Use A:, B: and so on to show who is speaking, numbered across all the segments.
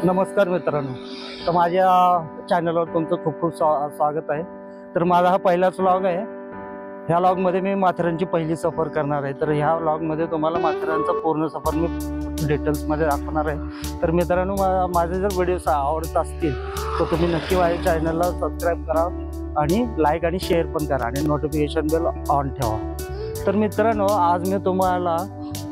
A: नमस्कार मित्रांनो, तर माझ्या चॅनलवर तुमचं खूप खूप स्वागत आहे। तर माझा हा पहिलाच व्लॉग आहे। ह्या व्लॉगमध्ये मी माथेरानची पहिली सफर करणार आहे। तर ह्या व्लॉगमध्ये तुम्हाला माथेरानचा पूर्ण सफर मी डिटेल्समध्ये दाखवणार आहे। तर मित्रांनो, माझे जर व्हिडिओज आवडत असतील तर तुम्ही नक्की माझ्या चॅनलला सबस्क्राईब करा आणि लाईक आणि शेअर पण करा आणि नोटिफिकेशन बेल ऑन ठेवा। तर मित्रांनो, आज मी तुम्हाला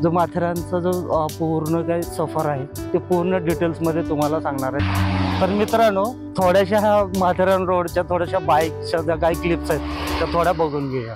A: जो माथेरानचा जो पूर्ण काही सफर आहे ते पूर्ण डिटेल्समध्ये तुम्हाला सांगणार आहे। तर मित्रांनो, थोड्याशा ह्या माथेरान रोडच्या थोड्याशा बाईकच्या ज्या काही क्लिप्स आहेत त्या थोड्या बघून घेऊया।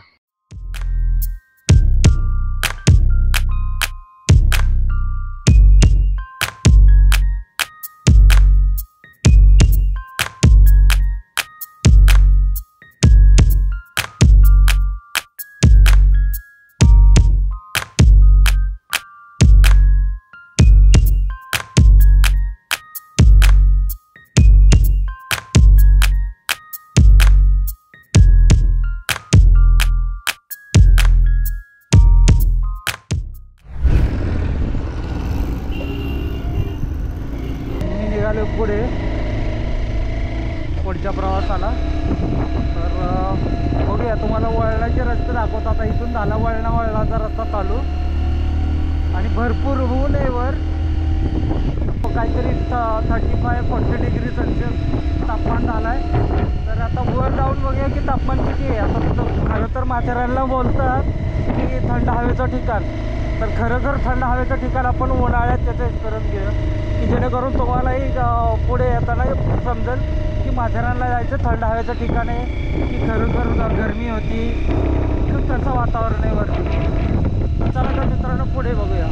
A: पुढे पुढच्या प्रवासाला तर बघूया, तुम्हाला वळणाचे रस्ते दाखवतो। आता इथून झाला वळणाचा रस्ता चालू आणि भरपूर ऊन आहे वर, काहीतरी 35-40 डिग्री सेल्सिअस तापमान झालं आहे। तर आता वर जाऊन बघूया की तापमान किती आहे। आता खरं तर माथेरानला बोलतात की थंड हवेचं ठिकाण, तर खरं थंड हवेचं ठिकाण आपण उन्हाळ्यात त्याचा एक्सपिरियन्स घेऊया की जेणेकरून तुम्हालाही पुढे येताना समजेल की माथेरानला जायचं थंड हवेचं ठिकाण आहे की खरोखर गरमी होती, खूप तसं वातावरण आहे वरती। चला तर मित्रांनो, पुढे बघूया।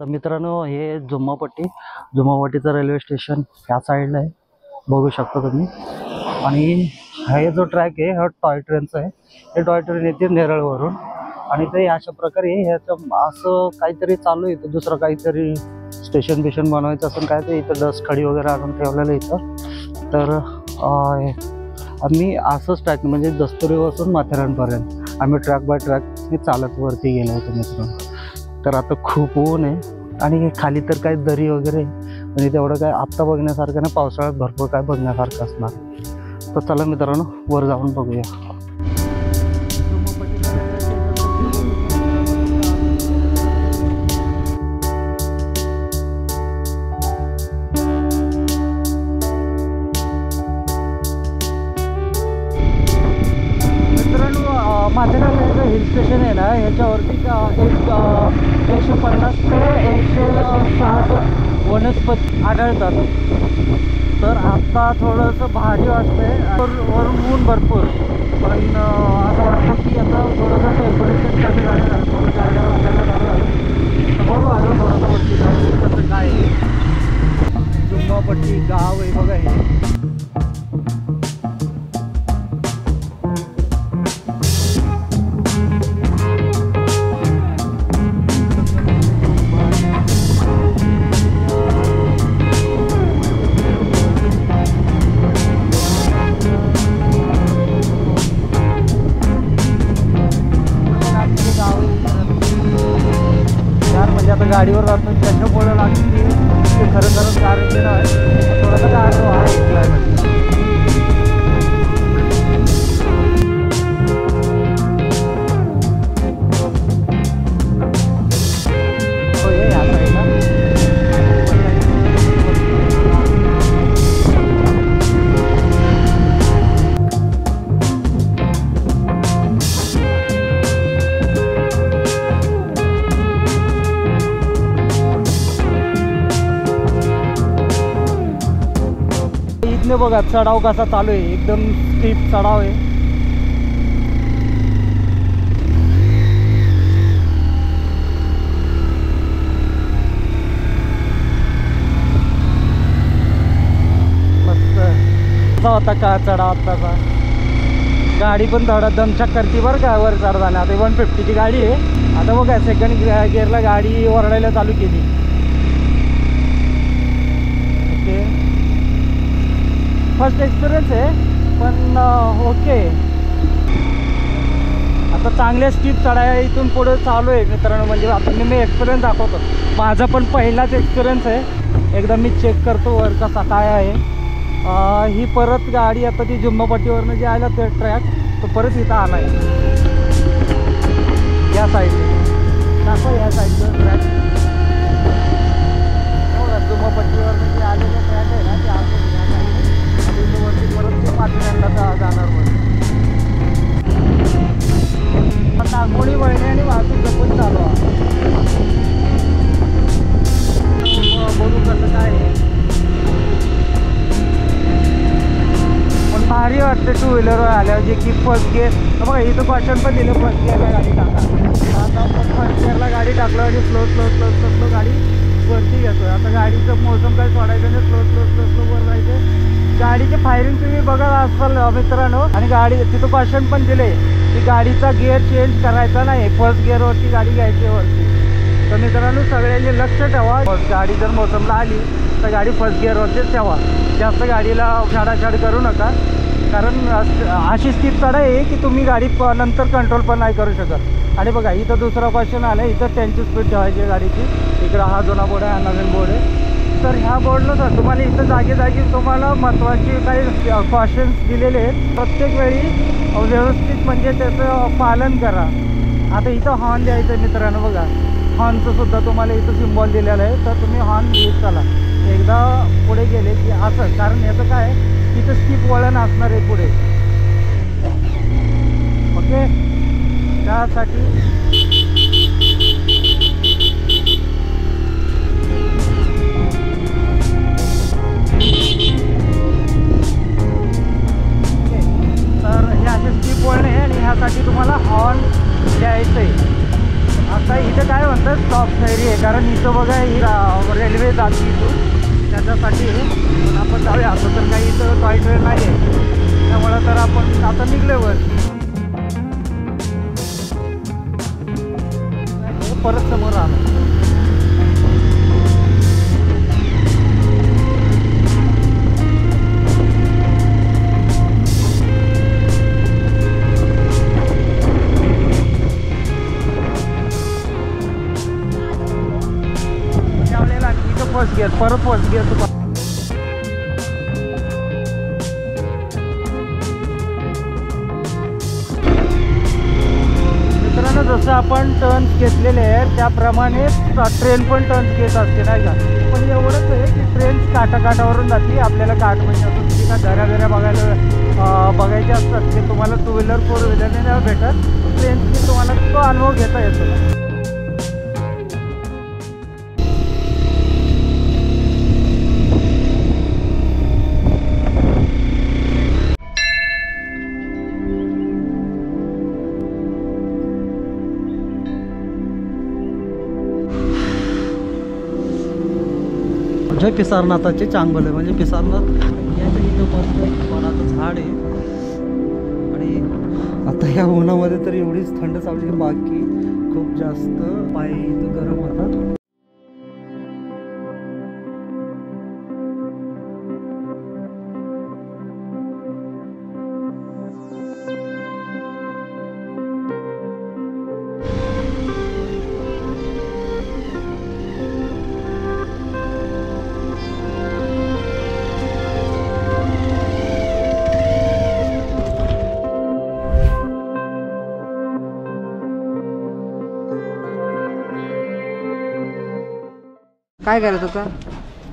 A: तर मित्रांनो, हे जुम्मापट्टीचं रेल्वे स्टेशन ह्या साईडला आहे, बघू शकता तुम्ही। आणि हे जो ट्रॅक आहे हा टॉय ट्रेनचा आहे। हे टॉय ट्रेन येते नेरळवरून आणि ते अशा प्रकारे ह्याचं असं काहीतरी चालू आहे, दुसरं काहीतरी स्टेशन बनवायचं असं काय ते इथं डस्ट खडी वगैरे आणून ठेवलेलं इथं। तर आम्ही असंच ट्रॅक म्हणजे दस्तुरीपासून माथेरानपर्यंत आम्ही ट्रॅक बाय ट्रॅक चालत वरती गेलो होतो मित्रांनो। तर आता खूप ऊन आहे आणि खाली तर काय दरी वगैरे म्हणजे तेवढं काय आत्ता बघण्यासारखं नाही, पावसाळ्यात भरपूर काय बघण्यासारखं असणार। तर चला मित्रांनो, वर जाऊन बघूया। माथेरान हे हिल स्टेशन आहे ना, ह्याच्यावरती 150 ते 160 वनस्पती आढळतात। तर आता थोडंसं भारी वाटतंय, वरून ऊन भरपूर, पण असं वाटतं की आता थोडंसं टेम्परेचर कमी झालं, बघू आता थोडंसं वरती जाऊन कसं काय जुम्मापट्टी गाव आहे बघा हे। आता गाडीवर जातो त्याच्यामुळे लागते ते खरं खरंच कार इंजिन आहे थोडासा गारवा आहे क्लायमेट. इथने बघा चढाव कसा चालू आहे, एकदम स्टीप चढाव आहे. मस्त कसा होता का चढाव आत्ताचा. गाडी पण थोडा दमछक करते बरं का वर चढताना. आता 150ची गाडी आहे. आता बघा सेकंड गिअरला गाडी ओरडायला चालू केली. ओके फर्स्ट एक्सपिरियन्स आहे पण ओके. आता चांगल्या स्टीप चढाया इथून पुढे चालू आहे मित्रांनो. म्हणजे आता मी एक्सपिरियन्स दाखवतो. माझा पण पहिलाच एक्सपिरियन्स आहे. एकदा मी चेक करतो वर कसा काय आहे. ही परत गाडी आता ती जुम्मापट्टीवरनं जे आलं ते ट्रॅक तो परत इथं आला आहे या साईडने. दाखवा या साईडचं ट्रॅक. जुम्मापट्टीवरनं जे आलेलं ट्रॅक आहे ना ते आलं या साईडने वरती परत ते पाचव्यांदा जाणार वर. नागमोडी वळणे आणि वाहतूक जपून चालू आहे. बोलू कसं काय आहे पण भारी वाटते टू व्हीलरवर आल्यावर. जे की फर्स्ट गिअर बघा इथं क्वेश्चन पण दिलं फर्स्ट गिअरला गाडी टाका. आता आपण फर्स्ट गिअरला गाडी टाकलं आणि slow slow slow slow slow गाडी वरती घेतो. आता गाडीचं मोसम काय सोडायचं नाही, स्लो स्लो स्लो स्लो वर जायचं. गाडीचे फायरिंग तुम्ही बघा असाल मित्रांनो. आणि गाडी तिथं क्वेश्चन पण दिले की गाडीचा गिअर चेंज करायचा नाही, फर्स्ट गिअरवरती गाडी घ्यायची वरती. तर मित्रांनो सगळ्यांनी लक्ष ठेवा. गाडी जर मोसमला आली तर गाडी फर्स्ट गिअरवरतीच ठेवा. जास्त गाडीला छाडाछाड करू नका. कारण अशी स्थिती चढ आहे की तुम्ही गाडी नंतर कंट्रोल पण नाही करू शकत. आणि बघा इथं दुसरा क्वेश्चन आला. इथं 10ची स्पीड ठेवायची आहे गाडीची. इकडं हा जुना बोर्ड आहे, हा नवीन बोर्ड आहे. तर ह्या बोर्डनुसार तुम्हाला इथं जागी जागी तुम्हाला महत्त्वाची काही क्वेश्चन्स दिलेले आहेत. प्रत्येक वेळी व्यवस्थित म्हणजे त्याचं पालन करा. आता इथं हॉर्न द्यायचं मित्रांनो. बघा हॉर्नचं सुद्धा तुम्हाला इथं सिम्बॉल दिलेलं आहे. तर तुम्ही हॉर्न यूज करा. एकदा पुढे गेले की असं, कारण याचं काय तिथं स्टीप वळण असणार आहे पुढे. ओके त्यासाठी तर हे असे स्टीप वळण आहे आणि ह्यासाठी तुम्हाला हॉर्न द्यायचं आहे. आता इथं काय म्हणतात स्टॉप थेअरी आहे. कारण इथं बघा ही रेल्वे जाते इथून त्याच्यासाठी. पण आपण जाऊया. असं तर काही इथं टॉय ट्रेन नाही आहे त्यामुळं तर आपण आता निघले वर. परत समोर आलो. त्यावेळेला इथं फर्स्ट गिअर परत फर्स्ट गिअर. मित्रांनो जसं आपण टर्न्स घेतलेले आहेत त्याप्रमाणे ट्रेन पण टर्न्स घेत असते नाही का. पण एवढंच आहे की ट्रेन काठावरून जाते. आपल्याला काठ म्हणजे असं तिथे का दऱ्या बघायचे असतात ते तुम्हाला टू व्हीलर फोर व्हीलरने नाही भेटत. ट्रेनने तुम्हाला तो अनुभव घेता येतो. जय पिसारनाथाचे चांगलं म्हणजे पिसारनाथ याच्या इथं मस्त वनाचं झाड आहे. आणि आता ह्या उन्हामध्ये तर एवढीच थंड चालली की बाकी खूप जास्त पाय इथं गरम होतात.
B: काय करायचं आता?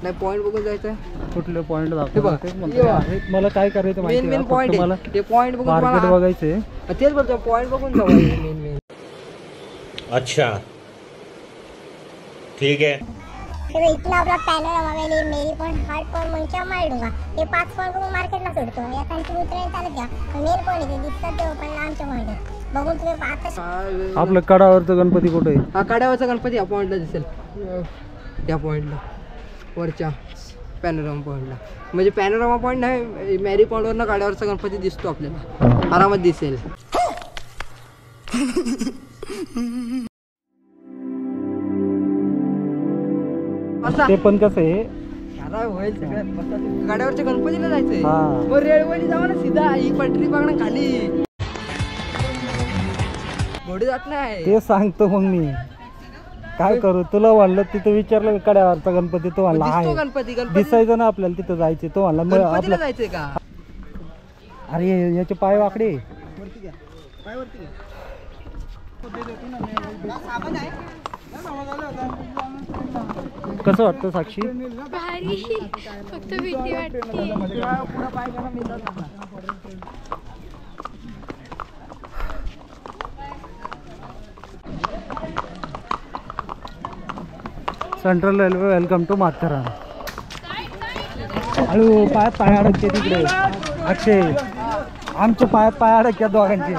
B: नाही पॉईंट बघून जायचं.
A: कुठले पॉईंट
B: हे बघ,
A: मला काय करायचं
B: मेन मेन पॉईंट
A: मला
B: आहे ते. पॉईंट बघून
A: मार्केट
B: तुम्हाला
A: बघायचंय.
B: तेच बोलतो, पॉईंट बघून जाऊ मेन मेन.
C: अच्छा ठीक है.
D: इतना अपना पैनोरामा वैली मेरी पॉइंट हार्ड पॉइंट मंचा मार दूंगा. हे 5 पॉइंट बघून मार्केटला सोडतो. या खालची उतरायला चालत द्या. मेन पॉइंट आहे दिसतात ते पण लांबच्या पॉइंट बघून तुम्ही आता
A: आपलं कडावरचं गणपती कुठे आहे?
B: हा कड्यावरचा गणपती या पॉईंटला दिसेल. या पॉईंटला वरच्या पॅनोरामा पॉईंटला. म्हणजे पॅनोरामा पॉईंट नाही, मॅरी पॉईंटवरनं कड्यावरचा गणपती दिसतो आपल्याला, आरामात दिसेल.
A: ते पण कसं आहे,
B: होईल सगळ्यात गाड्यावरच्या गणपतीला जायचंय.
A: हा.
B: मग रेल्वेने जाऊ ना सीधा, ही पटरी बघ ना खाली. घोडे जात नाही.
A: ते सांगतो मग मी काय करू. तुला म्हणलं तिथं विचारलं कड्यावरचा गणपती, तो म्हणला
B: दिसतो
A: आहे.
B: गणपती. गणपती
A: दिसायचं ना आपल्याला तिथं जायचे. तो म्हणला मग
B: गणपतीला
A: आपलं
B: जायचंय का?
A: अरे याचे पाय वाकडे. कसं वाटतं साक्षी?
E: भारी, फक्त भीती वाटते.
A: Central railway welcome to Matheran. हळू पाय अडकते तिकडे. अक्षय आमच्या पाय अडकत्या दोघांचे.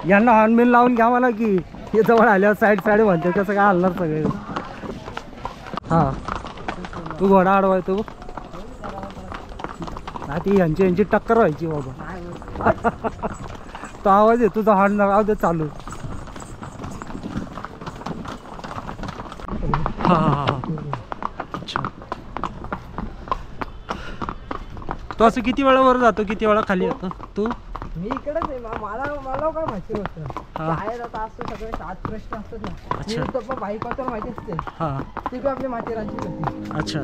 A: यांना हॉर्नबिल लावून घ्या मला की हे जवळ आल्यावर साईड म्हणते. कसं काय हलणार सगळे. हा तू घोडा अडवाय तू ती यांची टक्कर व्हायची बाबा. तो आवाज आहे तुझा हॉर्न राहू दे चालू. हा अच्छा. तो असं किती वेळा वर जातो, किती वेळा खाली येतो तू?
B: मी इकडेच आहे. मला काय माहिती होतं.
A: हा.
B: काय आता असतं सगळे 7 प्रश्न असतात ना.
A: अच्छा.
B: मी तर बाईक वाचवलं माहिती असते.
A: हा
B: ते बी आपल्या माथेरानची होती.
A: अच्छा.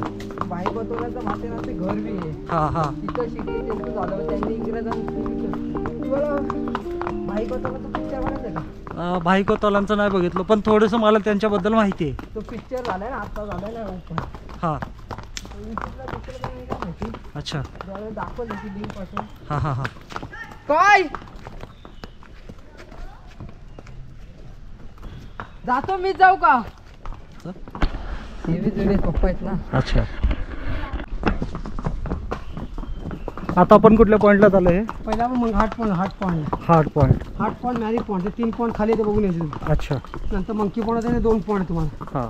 B: बाईक वाचवल्याचं माथेरानचे घर बी आहे.
A: हा
B: तिथं शिकली त्यांचं झालं. त्यांनी इंग्रजांना बाईक वाचवल्याचा पिक्चर बनायचं का?
A: भाईकोतलांचं नाही बघितलं, पण थोडंसं मला त्यांच्याबद्दल माहिती आहे.
B: तो पिक्चर झालाय ना, आता झालाय ना open.
A: हा
B: YouTubeला दुसरं काही नाही का माहिती.
A: अच्छा.
B: ज्यावेळेस दाखवलं की लिंक पासून
A: हा
B: काय जातो मी, जाऊ का? पप्पा आहेत ना.
A: अच्छा. आता आपण कुठल्या पॉइंटला झालं हे?
B: पहिला मग हार्ट पॉईंट
A: हार्ड पॉइंट.
B: मॅरी पॉईंट. 3 पॉईंट खाली ते बघून यायचे.
A: अच्छा.
B: नंतर मंकी पॉईंट आहे 2 पॉईंट तुम्हाला.
A: हा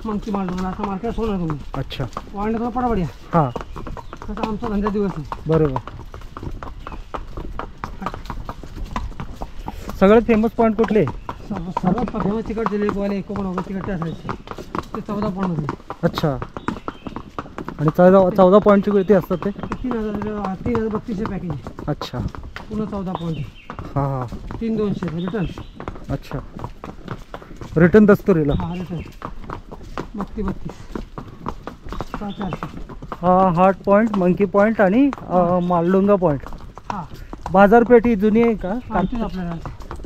B: मंकी मार तुम्हाला असं मार्केट सोडणार तुम्ही.
A: अच्छा.
B: पॉईंट थोडा पडा बढिया.
A: हा
B: तसा आमचा धंदा दिवस आहे.
A: बरोबर. सगळ्यात फेमस पॉइंट कुठले?
B: सर्वात फेमस तिकट दिले गोवाले कोकण वगैरे तिकडचे असायचे. ते 14 पॉईंट होते.
A: अच्छा. आणि 14 पॉईंटची किती असतात ते?
B: 3,3200 पॅकेज.
A: अच्छा.
B: पुन्हा 14 पॉईंट.
A: हा
B: 3,200 रिटर्न.
A: अच्छा. रिटर्न दस्तुरीला.
B: हा return 32 400.
A: Heart point, monkey point आणि मालडोंगा पॉइंट.
B: हा
A: बाजारपेठ ही जुनी आहे का?
B: आमचीच आपल्याला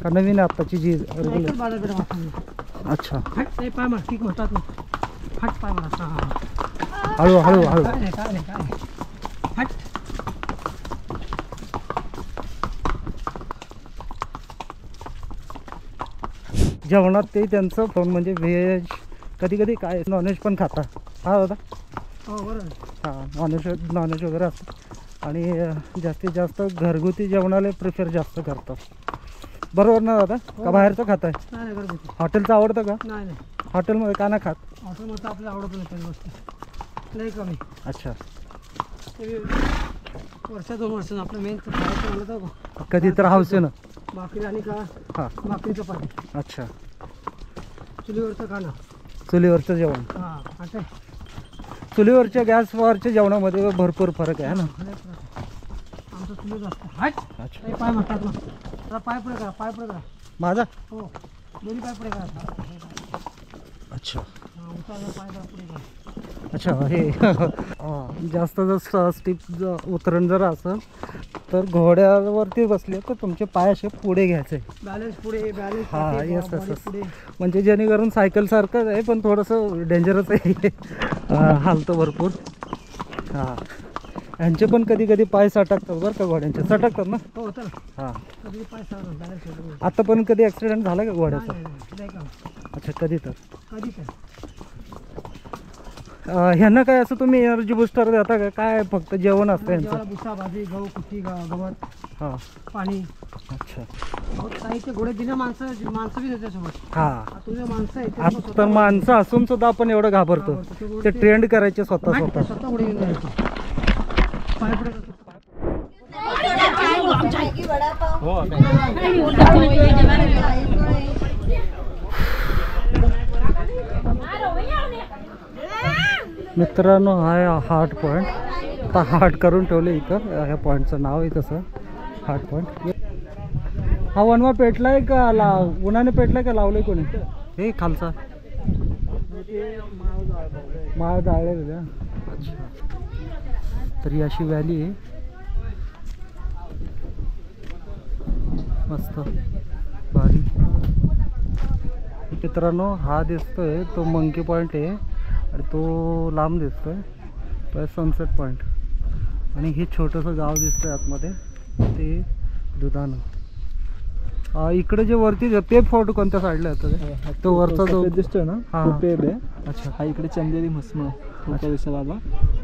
A: का नवीन आहे आत्ताची जी
B: एकच
A: रेग्युलर?
B: बाजारपेठ वाटतो.
A: अच्छा.
B: हट नाही पाय मार, ठीक म्हणतात ना. हट पाय मार. हा
A: हळू
B: काय नाही हट.
A: जेवणात ते त्यांचं फोन म्हणजे व्हेज, कधी काय नॉनव्हेज पण खाता. हा दादा.
B: हो बरोबर.
A: हां नॉनव्हेज वगैरे असतं. आणि जास्तीत जास्त घरगुती जेवणाला प्रिफर जास्त करतात. बरोबर ना दादा? का बाहेरचं खाताय?
B: नाही घरगुती.
A: हॉटेलचं आवडतं का?
B: नाही
A: हॉटेलमध्ये का नाही खात?
B: हॉटेलमध्ये आपल्याला आवडत नाही पहिली गोष्ट. लई कमी.
A: अच्छा.
B: वर्ष 2 वर्ष आपलं मेन खायचं म्हणलं तर
A: कधी तर हाऊस आहे ना.
B: भाकरी आणि का
A: हां
B: भाकरी चपाती.
A: अच्छा.
B: चुलीवरचं खाणं.
A: चुलीवरचं जेवण.
B: हां आता
A: चुलीवरच्या गॅसवरच्या जेवणामध्ये भरपूर फरक आहे ना.
B: आमचं चुलीवर असतं. हट.
A: अच्छा.
B: काही पाय म्हणतात ना. जरा पाय पुढे करा.
A: माझा.
B: हो दोन्ही पाय पुढे करा.
A: अच्छा.
B: उंचा पाय जरा पुढे करा.
A: अच्छा हे जास्त जर स्टीप उतरण जर असेल तर घोड्यावरती बसले तर तुमचे पाय असे पुढे घ्यायचे.
B: बॅलन्स पुढे बॅलन्स
A: हा येस येस म्हणजे जेणेकरून सायकल सारखंच आहे पण थोडंसं डेंजरस आहे. हालतं भरपूर. हां यांचे पण कधी कधी पाय सटकतात बरं का, घोड्यांचे सटकतात ना.
B: हो होतं ना
A: हां
B: कधी पाय सावरून बॅलन्स होतो.
A: आता पण कधी ॲक्सिडेंट झाला का घोड्याचा?
B: नाही का
A: अच्छा कधी तर.
B: कधी काय
A: ह्यांना काय असं तुम्ही एनर्जी बुस्टर देता का काय? फक्त जेवण असतं यांचं?
B: जेवायला भुसा भाजी गहू कुट्टी गवत
A: हां
B: पाणी
A: अच्छा
B: बहुत साहित्य घोडे दिलं. माणसं बी देते सोबत.
A: हां
B: तुझे माणसं आहेत ते
A: आता तर माणसं असून सुद्धा आपण एवढं घाबरतो. ते ट्रेंड करायचे स्वतः स्वतः.
B: स्वतः घोडे घेऊन जायचे. पाय पुढे जातो.
A: मित्रांनो हा आहे हार्ट पॉईंट. आता हार्ट करून ठेवले इथं. ह्या पॉईंटचं नाव आहे तसं हार्ट पॉईंट. हा वनवा पेटलाय का उन्हाने पेटलाय का लावलंय कोणी? हे खालचा माळ जाळलेलं का? अच्छा तर ही अशी व्हॅली आहे मस्त भारी. मित्रांनो हा दिसतोय तो मंकी पॉईंट आहे आणि तो लांब दिसतोय तो सनसेट पॉईंट. आणि हे छोटंसं गाव दिसतंय आतमध्ये ते दुधाणं. इकडे जे वरती पेब फोर्ट कोणत्या साईडला येतं? तो वरचा जो
F: दिसतोय ना
A: हा.
F: तो पेब आहे.
A: अच्छा
F: हा इकडे चंदेरी म्हसम कोणत्या दिवसाला आला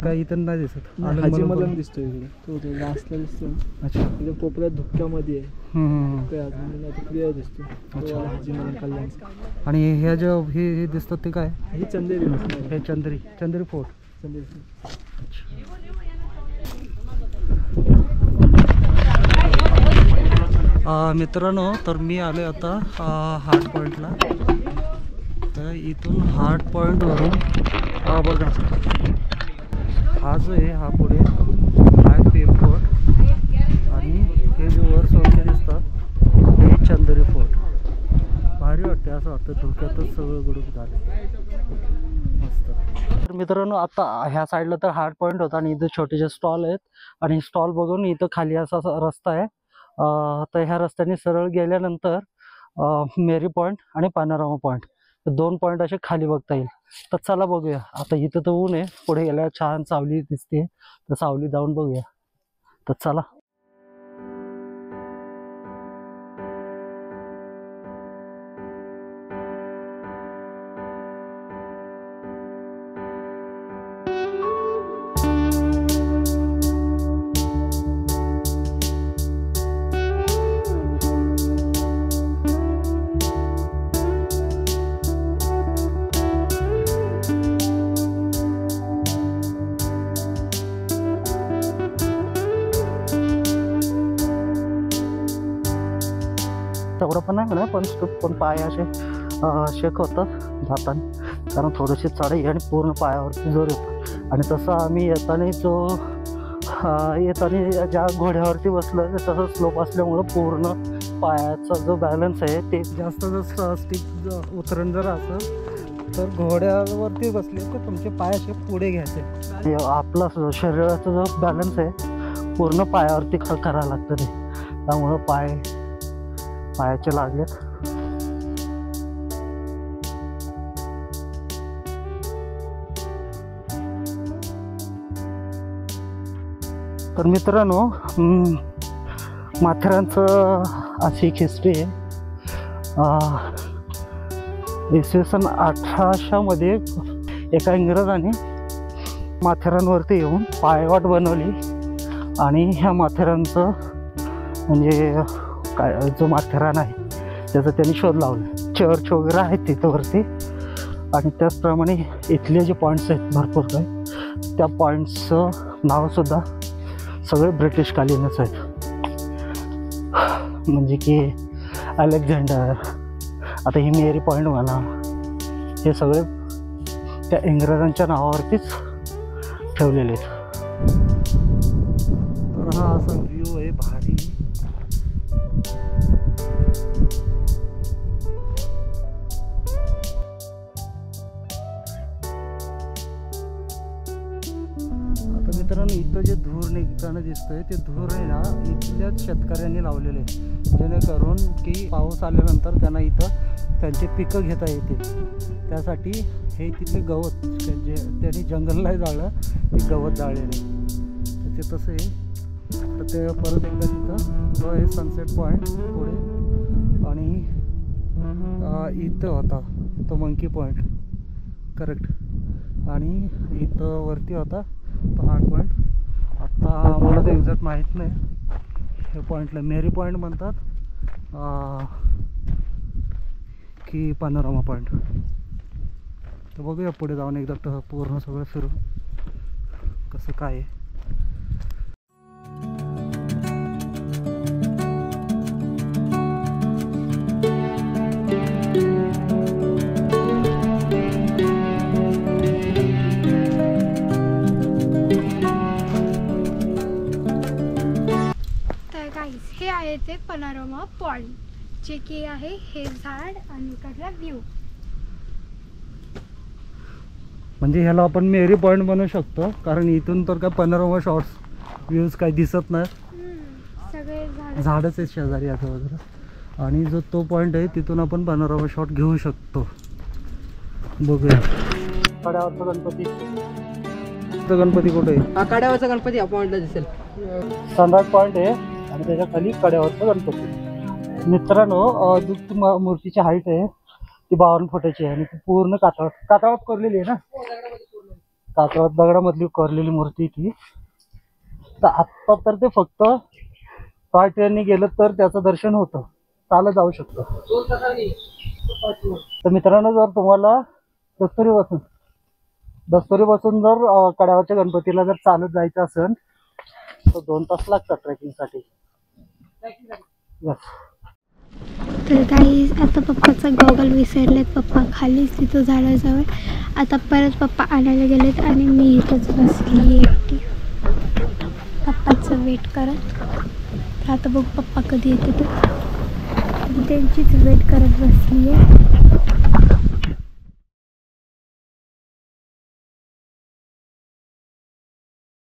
A: काय इथं नाही दिसत.
F: हाजी मलन दिसतोय इकडे. तो लास्टला दिसतोय.
A: अच्छा
F: इकडे कोपऱ्यात धुक्यामध्ये आहे.
A: हम्म.
F: काय अजून क्लिअर दिसतो. तो आला हाजी मलन कल्याणचा.
A: आणि ह्या जे हे दिसतात ते काय?
F: ही चंदेरी म्हसम
A: हे चंद्री फोर्ट.
F: चंदेरी.
A: मित्रांनो तर मी आलो आता हार्ट पॉईंटला. तर इथून हार्ट पॉईंटवरून बघा हा जो आहे हा पुढे हा आहे पेब फोर्ट आणि हे जे वर सोडले दिसतात हे चंदेरी फोर्ट. भारी वाटते असं वाटतं धुक्यातच सगळं गुडूप झालं मस्त. तर मित्रांनो आता ह्या साईडला तर हार्ट पॉईंट होता आणि इथं छोटेसे स्टॉल आहेत आणि स्टॉल बघून इथं खाली असा रस्ता आहे. तर ह्या रस्त्याने सरळ गेल्यानंतर मेरी पॉईंट आणि पॅनोरामा पॉईंट दोन पॉईंट असे खाली बघता येईल. तर चला बघूया. आता इथं तर ऊन आहे, पुढे गेल्या छान सावली दिसते तर सावली जाऊन बघूया. तर चला. तेवढं पण नाही म्हणा पण पण पाय असे शेक होतात जाताना कारण थोडीशी चढाई आणि पूर्ण पायावरती जोर येतो. आणि तसं आम्ही येताना ज्या घोड्यावरती बसलं तसं स्लोप असल्यामुळं पूर्ण पायाचा जो बॅलन्स आहे ते जास्त जर स्टिक उतरण जर असेल तर घोड्यावरती बसले तर तुमचे पाय असे पुढे घ्यायचे. आपला शरीराचा जो बॅलन्स आहे पूर्ण पायावरती करायला लागतं ते. त्यामुळं पायाचे लागलेत. तर मित्रांनो माथेरानचं अशी एक हिस्ट्री आहे. इसवी सन 1800 एका इंग्रजाने माथेरानवरती येऊन पायवाट बनवली आणि ह्या माथेरानचं म्हणजे काय जो माथेरान आहे त्याचा त्यांनी शोध लावला. चर्च वगैरे आहेत तिथं वरती आणि त्याचप्रमाणे इथले जे पॉईंट्स आहेत भरपूर काही त्या पॉईंट्सचं नावसुद्धा सगळे ब्रिटिशकालीनच आहेत. म्हणजे की अलेक्झांडर आता ही मेरी पॉईंट म्हणा हे सगळे त्या इंग्रजांच्या नावावरतीच ठेवलेले आहेत. तर हा असा व्ह्यू आहे भारी. आता मित्रांनो इथं जे धूर निघताना दिसतंय ते धूर आहे ना इथल्याच शेतकऱ्यांनी लावलेले आहे, जेणेकरून की पाऊस आल्यानंतर त्यांना इथं त्यांचे पिकं घेता येतील. त्यासाठी हे तिथले गवत जे त्यांनी जंगलला जाळलं ते गवत जाळलेले तर ते तसं आहे. तर ते परत एकदा तिथं जो आहे सनसेट पॉईंट पुढे आणि इथं होता तो मंकी पॉईंट करेक्ट आणि इथं वरती होता तो हार्ट पॉईंट. आता मला ते एक्झॅक्ट माहीत नाही हे पॉईंटला मेरी पॉईंट म्हणतात की पॅनोरामा पॉईंट. तर बघूया पुढे जाऊन एकदा पूर्ण सगळं फिरून कसं काय आहे.
E: तर गाईस हे आहे ते पॅनोरामा पॉइंट, जे की आहे हे झाड आणि इकडला व्ह्यू.
A: म्हणजे ह्याला आपण मेरी पॉईंट बनवू शकतो कारण इथून तर काय पॅनोरामा शॉट्स व्ह्यूज काही दिसत नाही,
E: सगळे झाड
A: झाडच आहेत शेजारी आजूबाजूला. आणि जो तो पॉईंट आहे तिथून आपण पॅनोरामा शॉट घेऊ शकतो. बघूया कड्यावरचा गणपती. गणपती कुठे आहे?
B: हा कड्यावरचा गणपती या पॉईंटला दिसेल.
A: सनराईज पॉईंट आहे आणि त्याच्या खाली कड्यावरचा गणपती. मित्रांनो मूर्तीची हाईट आहे ती 52 फुटाची आहे आणि ती पूर्ण कातळात कोरलेली आहे ना, कातळात दगडामधली कोरलेली मूर्ती ती. तर आत्ता तर ते फक्त टॉय ट्रेनने गेलं तर त्याचं दर्शन होतं, चालत जाऊ शकतं. तर मित्रांनो जर तुम्हाला दस्तुरी बसून जर कड्यावरच्या गणपतीला जर चालत जायचं असेल तर 2 तास लागतात ट्रेकिंगसाठी.
E: तर काही आता पप्पाचा गॉगल विसरलेत. पप्पा खालीच तिथं झाडाजवळ. आता परत पप्पा आणायला गेलेत आणि मी इथंच बसली एकटी पप्पाचं वेट करत. तर आता बघ पप्पा कधी येते ते, त्यांचीच वेट करत बसली आहे.